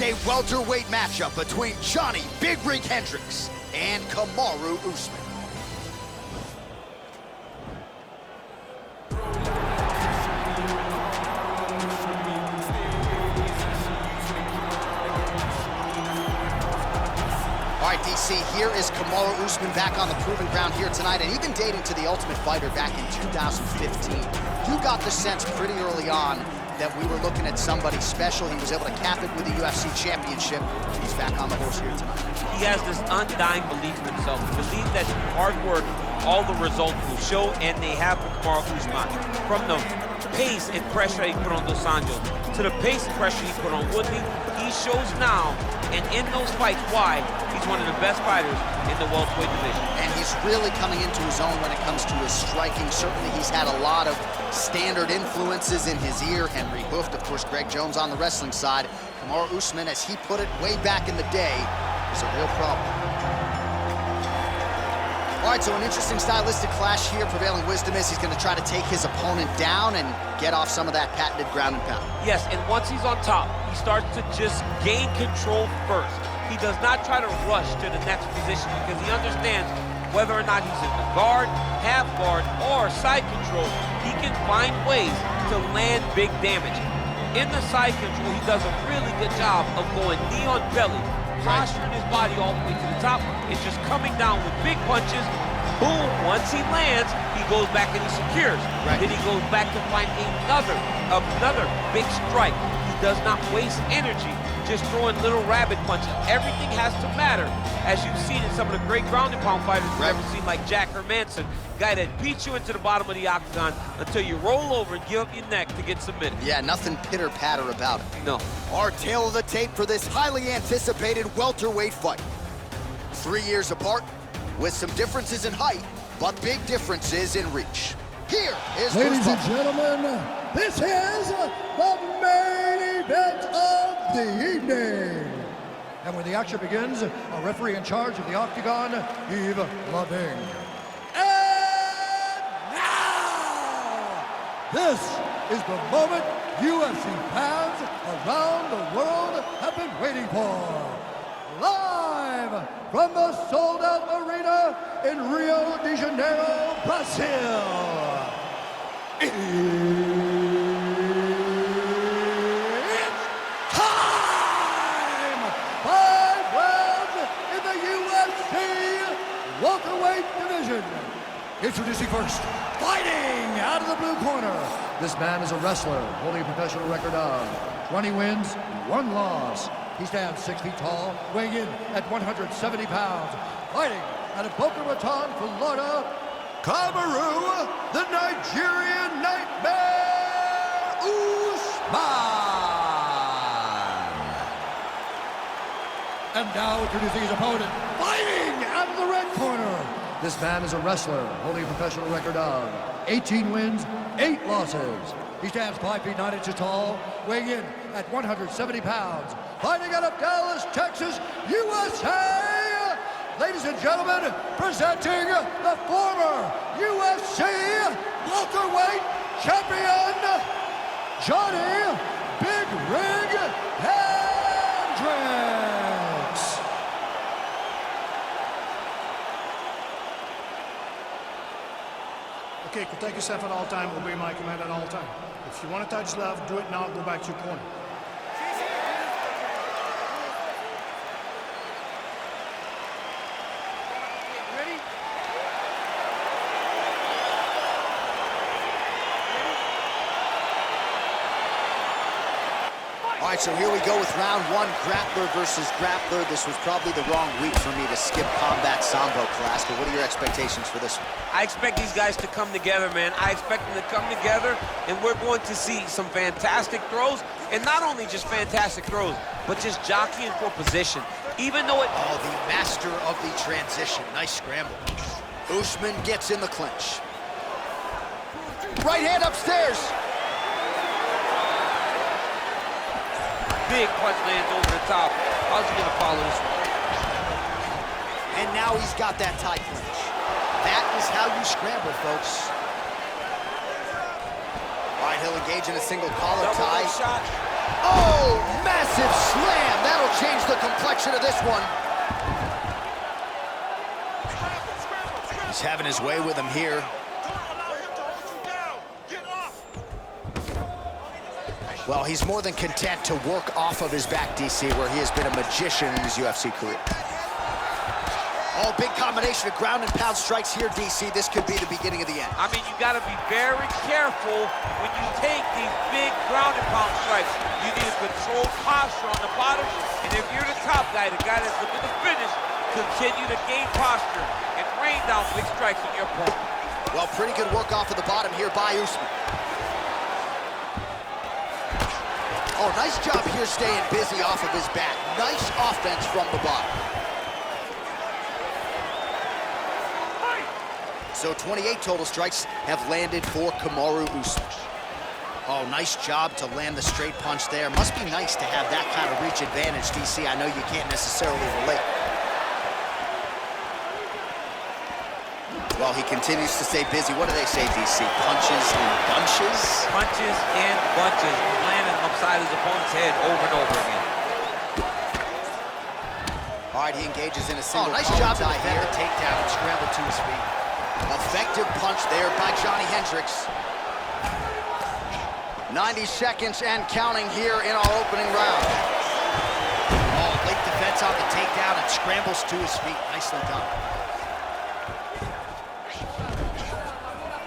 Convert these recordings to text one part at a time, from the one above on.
a welterweight matchup between Johnny Big Rig Hendricks and Kamaru Usman. All right, DC, here is Kamaru Usman back on the proving ground here tonight, and even dating to the Ultimate Fighter back in 2015. You got the sense pretty early on that we were looking at somebody special. He was able to cap it with the UFC championship. He's back on the horse here tonight. He has this undying belief in himself, belief that hard work, all the results will show, and they have for Kamaru Usman. From the pace and pressure he put on Dos Anjos to the pace and pressure he put on Woodley, he shows now, and in those fights, why he's one of the best fighters in the welterweight division. And he's really coming into his own when it comes to his striking. Certainly he's had a lot of standard influences in his ear. Henry Hooft, of course, Greg Jones on the wrestling side. Kamaru Usman, as he put it way back in the day, is a real problem. All right, so an interesting stylistic clash here. Prevailing wisdom is he's going to try to take his opponent down and get off some of that patented ground and pound. Yes, and once he's on top, he starts to just gain control first. He does not try to rush to the next position because he understands whether or not he's in the guard, half guard, or side control, he can find ways to land big damage. In the side control, he does a really good job of going knee on belly, posturing his body all the way to the top, and just coming down with big punches. Boom, once he lands, he goes back and he secures. Right. Then he goes back to find another big strike. He does not waste energy just throwing little rabbit punches. Everything has to matter, as you've seen in some of the great ground and pound fighters you've ever seen, like Jack Hermanson, guy that beats you into the bottom of the octagon until you roll over and give up your neck to get submitted. Yeah, nothing pitter-patter about it. No. Our tale of the tape for this highly anticipated welterweight fight. 3 years apart, with some differences in height, but big differences in reach. Here is ladies and gentlemen, this is the main event of the evening. And when the action begins, a referee in charge of the octagon, Yves Lavigne. And now, this is the moment UFC fans around the world have been waiting for. Live from the sold-out arena in Rio de Janeiro, Brazil. It's time! 5 rounds in the UFC welterweight division. Introducing first, fighting out of the blue corner. This man is a wrestler holding a professional record of 20 wins, 1 loss. He stands 6 feet tall, weighing in at 170 pounds. Fighting out of Boca Raton, Florida, Kamaru, the Nigerian Nightmare, Usman. And now introducing his opponent, fighting out of the red corner. This man is a wrestler holding a professional record of 18 wins, 8 losses. He stands 5 feet 9 inches tall, weighing in at 170 pounds. Fighting out of Dallas, Texas, USA, ladies and gentlemen, presenting the former UFC welterweight champion, Johnny Big Rig Hendricks. Okay, protect yourself at all time, obey my command at all time. If you want to touch love, do it now, go back to your corner. All right, so here we go with round 1, grappler versus grappler. This was probably the wrong week for me to skip combat sambo class, but what are your expectations for this one? I expect these guys to come together, man. I expect them to come together, and we're going to see some fantastic throws, and not only just fantastic throws, but just jockeying for position. Even though it... Oh, the master of the transition. Nice scramble. Usman gets in the clinch. Right hand upstairs. Big punch lands over the top. How's he gonna follow this one? And now he's got that tie clinch. That is how you scramble, folks. All right, he'll engage in a single collar tie. Shot. Oh, massive slam. That'll direction of this one. He's having his way with him here. Well, he's more than content to work off of his back, DC, where he has been a magician in his UFC career. Oh, big combination of ground and pound strikes here, DC. This could be the beginning of the end. I mean, you got to be very careful when you take these big ground and pound strikes. You need a controlled posture on the bottom, and if you're the top guy, the guy that's looking to finish, continue to gain posture and rain down big strikes on your opponent. Well, pretty good work off of the bottom here by Usman. Oh, nice job here staying busy off of his back. Nice offense from the bottom. So 28 total strikes have landed for Kamaru Usman. Oh, nice job to land the straight punch there. Must be nice to have that kind of reach advantage, DC. I know you can't necessarily relate. Well, he continues to stay busy. What do they say, DC? Punches in bunches? Punches in bunches. Landing upside his opponent's head over and over again. All right, he engages in a single. Oh, nice job to defend the takedown and scramble to his feet. Effective punch there by Johnny Hendricks. 90 seconds and counting here in our opening round. Oh, late defense on the takedown and scrambles to his feet. Nicely done.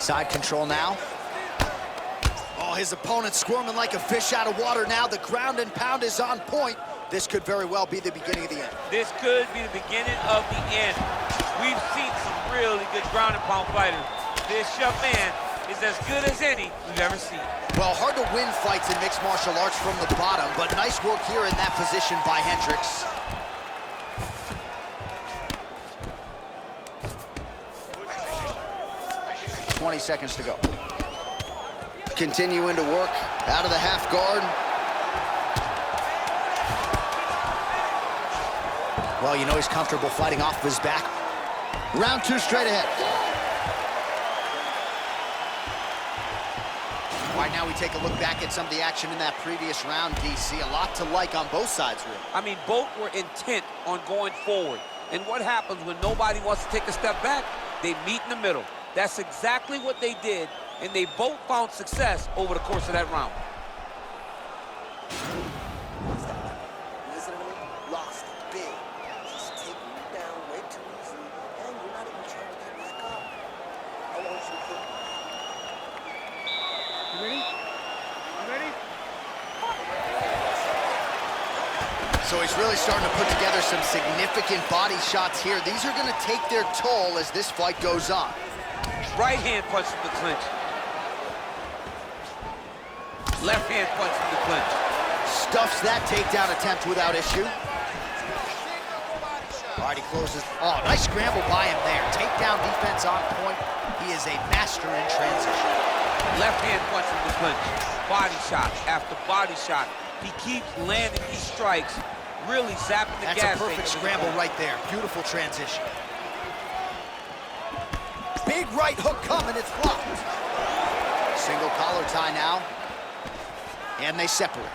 Side control now. Oh, his opponent squirming like a fish out of water now. The ground and pound is on point. This could very well be the beginning of the end. This could be the beginning of the end. We've seen some really good ground and pound fighters. This young man is as good as any we've ever seen. Well, hard to win fights in mixed martial arts from the bottom, but nice work here in that position by Hendricks. $20 seconds to go. Continuing to work out of the half guard. Well, you know he's comfortable fighting off of his back. Round two straight ahead. All right, now we take a look back at some of the action in that previous round, DC. A lot to like on both sides, really. I mean, both were intent on going forward. And what happens when nobody wants to take a step back? They meet in the middle. That's exactly what they did, and they both found success over the course of that round. Listen to me? Lost big. He's taking you down way too easy, and you're not even trying to get back up. I want you to... You ready? You ready? So he's really starting to put together some significant body shots here. These are going to take their toll as this fight goes on. Right hand punch from the clinch. Left hand punch from the clinch. Stuffs that takedown attempt without issue. All right, he closes. Oh, nice scramble by him there. Takedown defense on point. He is a master in transition. Left hand punch from the clinch. Body shot after body shot. He keeps landing these strikes, really zapping the gas. That's a perfect scramble right there. Beautiful transition. Big right hook coming, it's blocked. Single collar tie now. And they separate.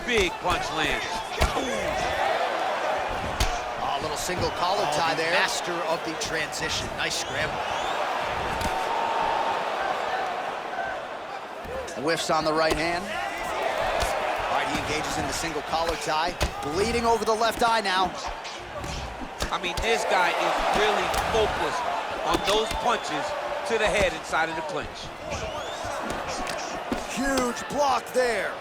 Big punch lands. Oh, a little single collar tie there. Master of the transition. Nice scramble. Whiffs on the right hand. All right, he engages in the single collar tie. Bleeding over the left eye now. I mean, this guy is really focused on those punches to the head inside of the clinch. Huge block there.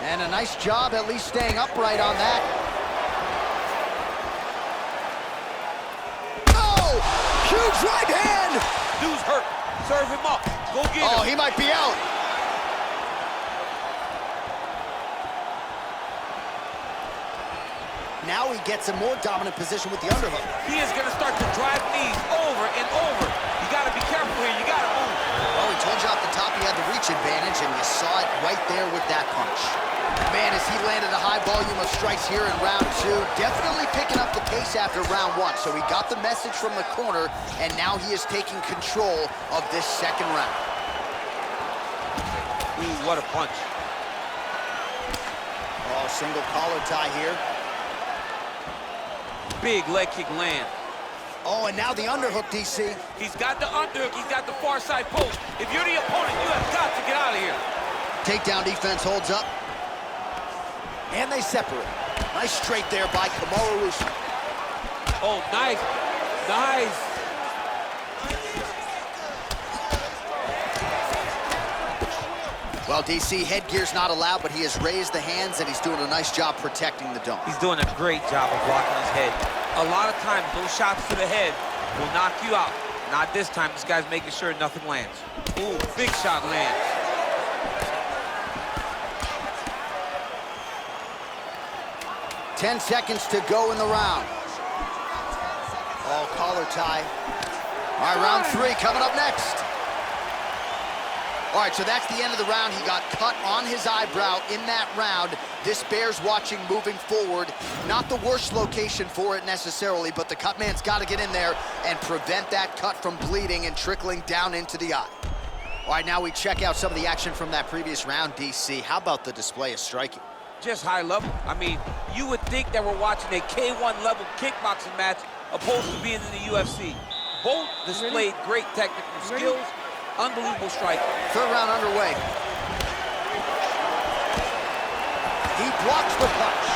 And a nice job at least staying upright on that. Oh! Huge right hand! Dude's hurt. Serve him up. Go get him. Oh, he might be out. Now he gets a more dominant position with the underhook. He is going to start to drive knees over and over. You got to be careful here. You got to move. Well, we told you off the top he had the reach advantage, and you saw it right there with that punch. Man, as he landed a high volume of strikes here in round two, definitely picking up the pace after round one. So he got the message from the corner, and now he is taking control of this second round. Ooh, what a punch. Oh, single collar tie here. Big leg kick land. Oh, and now the underhook, DC. He's got the underhook, he's got the far side post. If you're the opponent, you have got to get out of here. Takedown defense holds up. And they separate. Nice straight there by Kamal Usman. Oh, nice. Nice. Well, DC, headgear's not allowed, but he has raised the hands, and he's doing a nice job protecting the dome. He's doing a great job of blocking his head. A lot of times, those shots to the head will knock you out. Not this time. This guy's making sure nothing lands. Ooh, big shot lands. Ten seconds to go in the round. Oh, collar tie. All right, round three coming up next. All right, so that's the end of the round. He got cut on his eyebrow in that round. This bears watching moving forward. Not the worst location for it necessarily, but the cut man's got to get in there and prevent that cut from bleeding and trickling down into the eye. All right, now we check out some of the action from that previous round, DC. How about the display of striking? Just high level. I mean, you would think that we're watching a K1 level kickboxing match opposed to being in the UFC. Both displayed great technical skills. Unbelievable striking. Third round underway. He blocks the punch.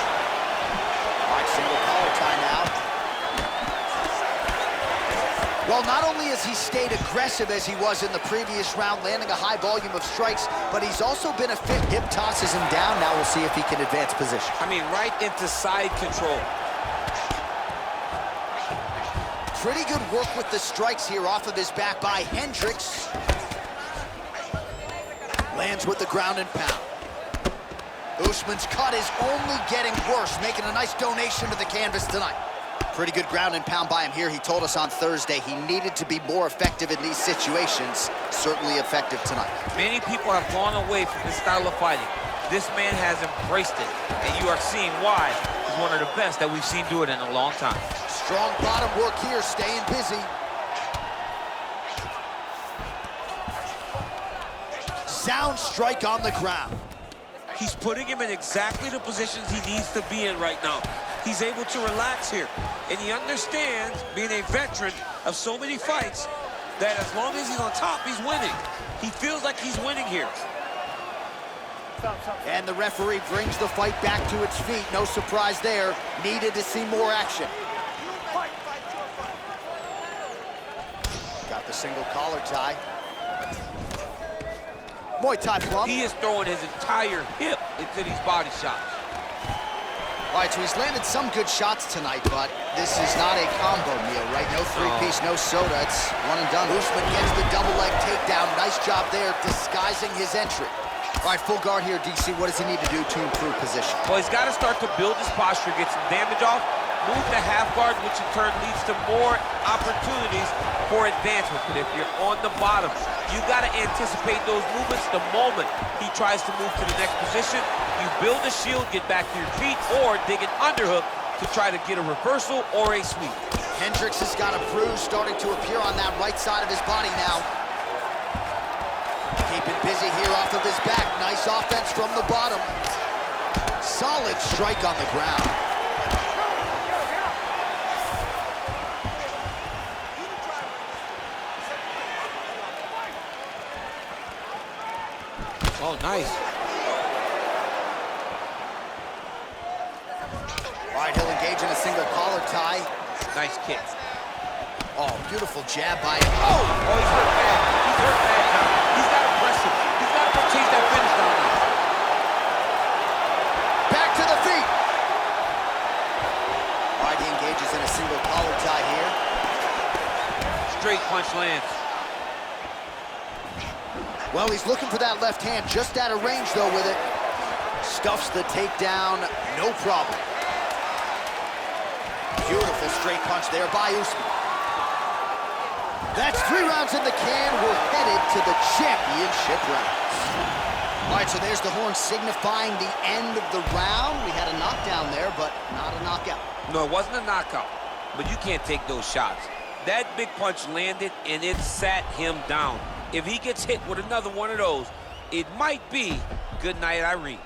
All right, single collar tie now. Well, not only has he stayed aggressive as he was in the previous round, landing a high volume of strikes, but he's also been effective. Hip tosses him down. Now we'll see if he can advance position. I mean, right into side control. Pretty good work with the strikes here off of his back by Hendricks. Lands with the ground and pound. Usman's cut is only getting worse, making a nice donation to the canvas tonight. Pretty good ground and pound by him here. He told us on Thursday he needed to be more effective in these situations. Certainly effective tonight. Many people have gone away from this style of fighting. This man has embraced it, and you are seeing why he's one of the best that we've seen do it in a long time. Strong bottom work here, staying busy. Sound strike on the ground. He's putting him in exactly the positions he needs to be in right now. He's able to relax here, and he understands, being a veteran of so many fights, that as long as he's on top, he's winning. He feels like he's winning here. And the referee brings the fight back to its feet. No surprise there. Needed to see more action. Got the single collar tie. Muay Thai plum. He is throwing his entire hip into these body shots. All right, so he's landed some good shots tonight, but this is not a combo meal, right? No three-piece, no soda. It's one and done. Usman gets the double leg takedown. Nice job there, disguising his entry. All right, full guard here, DC. What does he need to do to improve position? Well, he's got to start to build his posture, get some damage off, move to half guard, which in turn leads to more opportunities for advancement. But if you're on the bottom, you got to anticipate those movements the moment he tries to move to the next position. You build a shield, get back to your feet, or dig an underhook to try to get a reversal or a sweep. Hendricks has got a bruise starting to appear on that right side of his body now. Keeping busy here off of his back. Nice offense from the bottom. Solid strike on the ground. Oh, nice. All right, he'll engage in a single collar tie. Nice kick. Oh, beautiful jab by him. Oh, he's hurt bad. He's hurt bad now. He's got to press him. He's got to go chase that finish down now. Back to the feet. All right, he engages in a single collar tie here. Straight punch lands. Well, he's looking for that left hand, just out of range, though, with it. Stuffs the takedown, no problem. Beautiful straight punch there by Usman. That's 3 rounds in the can. We're headed to the championship rounds. All right, so there's the horn signifying the end of the round. We had a knockdown there, but not a knockout. No, it wasn't a knockout, but you can't take those shots. That big punch landed, and it sat him down. If he gets hit with another one of those, it might be good night, Irene.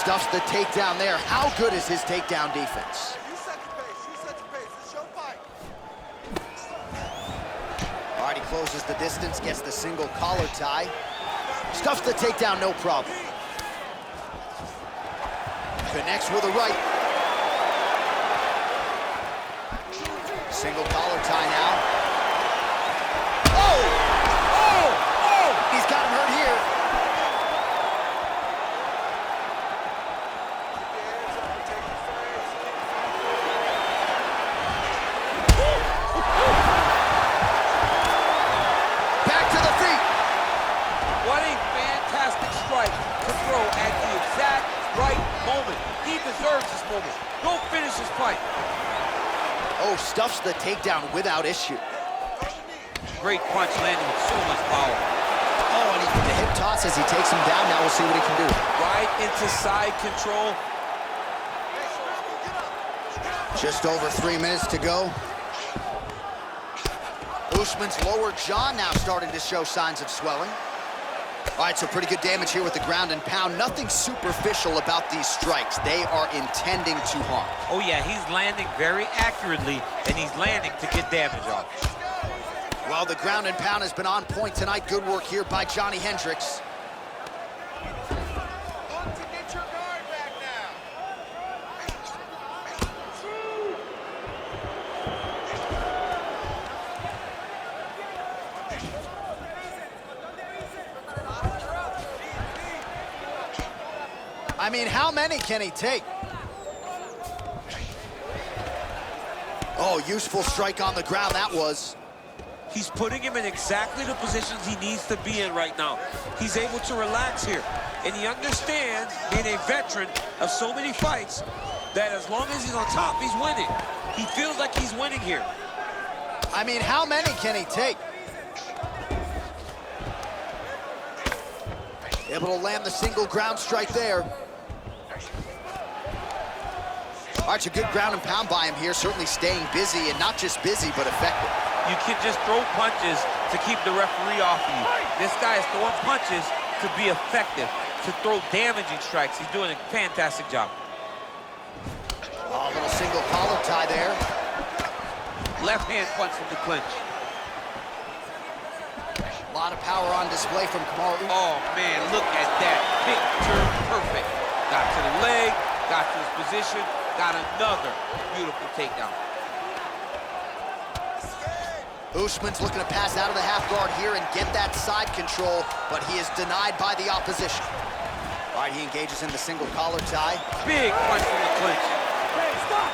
Stuffs the takedown there. How good is his takedown defense? You set the pace. You set the pace. It's your fight. All right, he closes the distance, gets the single collar tie. Stuffs the takedown, no problem. Connects with a right. Single collar tie now. Oh! Oh! Oh! He's got him hurt here. Back to the feet. What a fantastic strike to throw at the exact right moment. He deserves this moment. Go finish his fight. Oh, stuffs the takedown without issue. Great punch landing with so much power. Oh, and the hip toss as he takes him down. Now we'll see what he can do. Right into side control. Just over 3 minutes to go. Usman's lower jaw now starting to show signs of swelling. All right, so pretty good damage here with the ground and pound. Nothing superficial about these strikes. They are intending to harm. Oh yeah, he's landing very accurately, and he's landing to get damage off. Well, the ground and pound has been on point tonight. Good work here by Johnny Hendricks. I mean, how many can he take? Oh, useful strike on the ground, that was. He's putting him in exactly the positions he needs to be in right now. He's able to relax here, and he understands, being a veteran of so many fights, that as long as he's on top, he's winning. He feels like he's winning here. I mean, how many can he take? Able to land the single ground strike there. All right, it's a good ground and pound by him here, certainly staying busy, and not just busy, but effective. You can just throw punches to keep the referee off of you. This guy is throwing punches to be effective, to throw damaging strikes. He's doing a fantastic job. Oh, a little single collar tie there. Left hand punch from the clinch. A lot of power on display from Kamal. Oh, man, look at that. Picture perfect. Got to the leg, got to his position, got another beautiful takedown. Usman's looking to pass out of the half guard here and get that side control, but he is denied by the opposition. All right, he engages in the single collar tie. Big punch from the clinch. Hey, stop!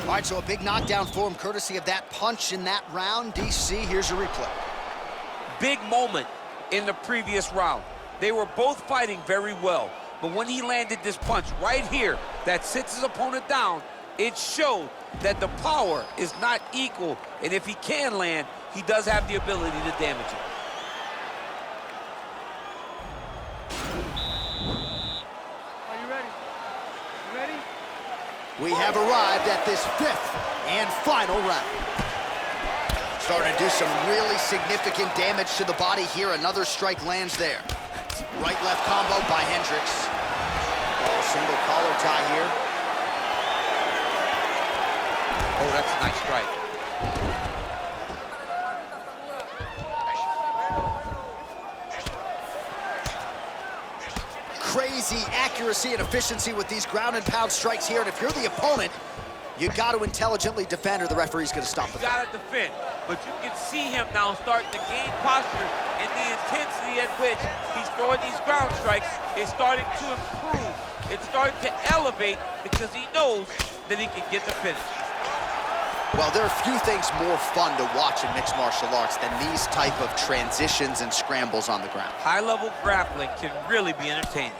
All right, so a big knockdown for him, courtesy of that punch in that round. DC, here's a replay. Big moment in the previous round. They were both fighting very well, but when he landed this punch right here that sits his opponent down, it showed that the power is not equal, and if he can land, he does have the ability to damage it. Are you ready? You ready? We have arrived at this 5th and final round. Starting to do some really significant damage to the body here. Another strike lands there. Right-left combo by Hendricks. Oh, single collar tie here. Oh, that's a nice strike. Crazy accuracy and efficiency with these ground and pound strikes here. And if you're the opponent, you got to intelligently defend or the referee's going to stop the fight. You got to defend, but you can see him now starting to gain posture, and the intensity at which he's throwing these ground strikes is starting to improve. It's starting to elevate because he knows that he can get the finish. Well, there are few things more fun to watch in mixed martial arts than these type of transitions and scrambles on the ground. High-level grappling can really be entertaining.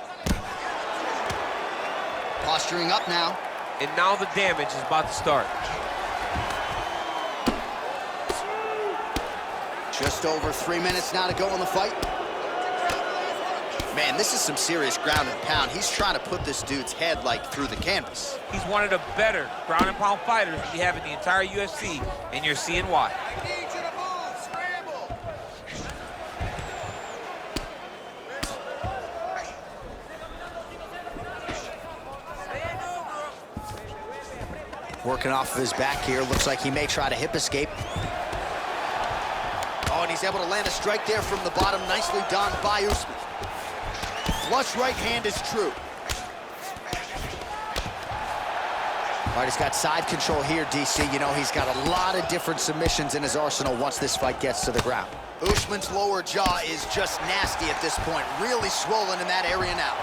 Posturing up now. And now the damage is about to start. Just over 3 minutes now to go in the fight. Man, this is some serious ground and pound. He's trying to put this dude's head, like, through the canvas. He's one of the better ground and pound fighters we have in the entire UFC, and you're seeing why. Working off of his back here. Looks like he may try to hip escape. Oh, and he's able to land a strike there from the bottom. Nicely done by Usman. Flush right hand is true. All right, he's got side control here, DC. You know, he's got a lot of different submissions in his arsenal once this fight gets to the ground. Usman's lower jaw is just nasty at this point. Really swollen in that area now.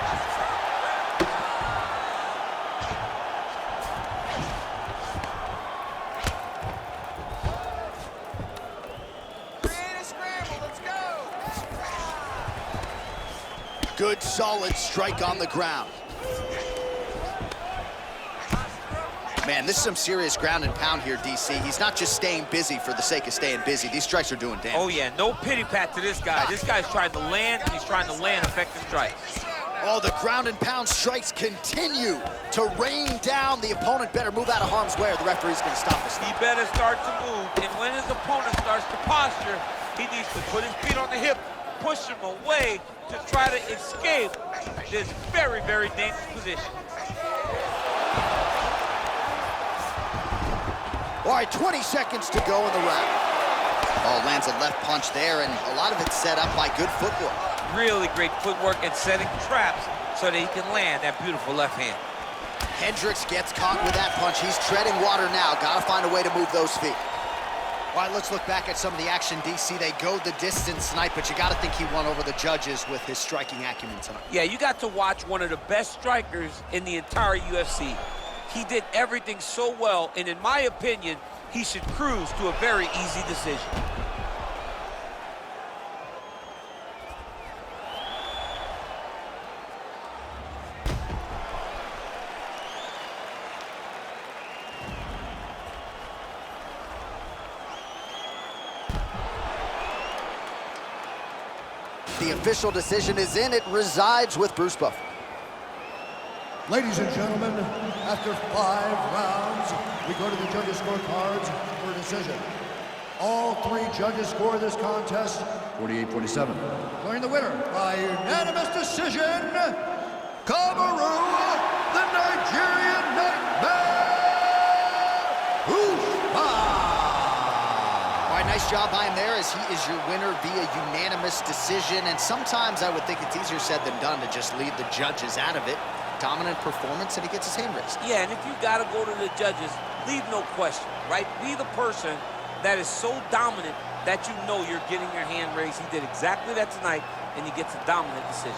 Good, solid strike on the ground. Man, this is some serious ground and pound here, DC. He's not just staying busy for the sake of staying busy. These strikes are doing damage. Oh, yeah, no pity pat to this guy. This guy's trying to land, and he's trying to land effective strikes. Oh, the ground and pound strikes continue to rain down. The opponent better move out of harm's way, or the referee's going to stop us. He better start to move, and when his opponent starts to posture, he needs to put his feet on the hip, push him away to try to escape this very, very dangerous position. All right, 20 seconds to go in the round. Oh, lands a left punch there, and a lot of it's set up by good footwork. Really great footwork and setting traps so that he can land that beautiful left hand. Hendricks gets caught with that punch. He's treading water now. Got to find a way to move those feet. All right, let's look back at some of the action, DC. They go the distance tonight, but you got to think he won over the judges with his striking acumen tonight. Yeah, you got to watch one of the best strikers in the entire UFC. He did everything so well, and in my opinion, he should cruise to a very easy decision. The official decision is in. It resides with Bruce Buffer. Ladies and gentlemen, after 5 rounds, we go to the judges' scorecards for a decision. All 3 judges score this contest 48-47. Declaring the winner by unanimous decision, Kamarú, the Nigerian Nightmare, Usman. All right, nice job by him there, as he is your winner via unanimous decision. And sometimes I would think it's easier said than done to just leave the judges out of it. Dominant performance, and he gets his hand raised. Yeah, and if you got to go to the judges, leave no question, right? Be the person that is so dominant that you know you're getting your hand raised. He did exactly that tonight, and he gets a dominant decision.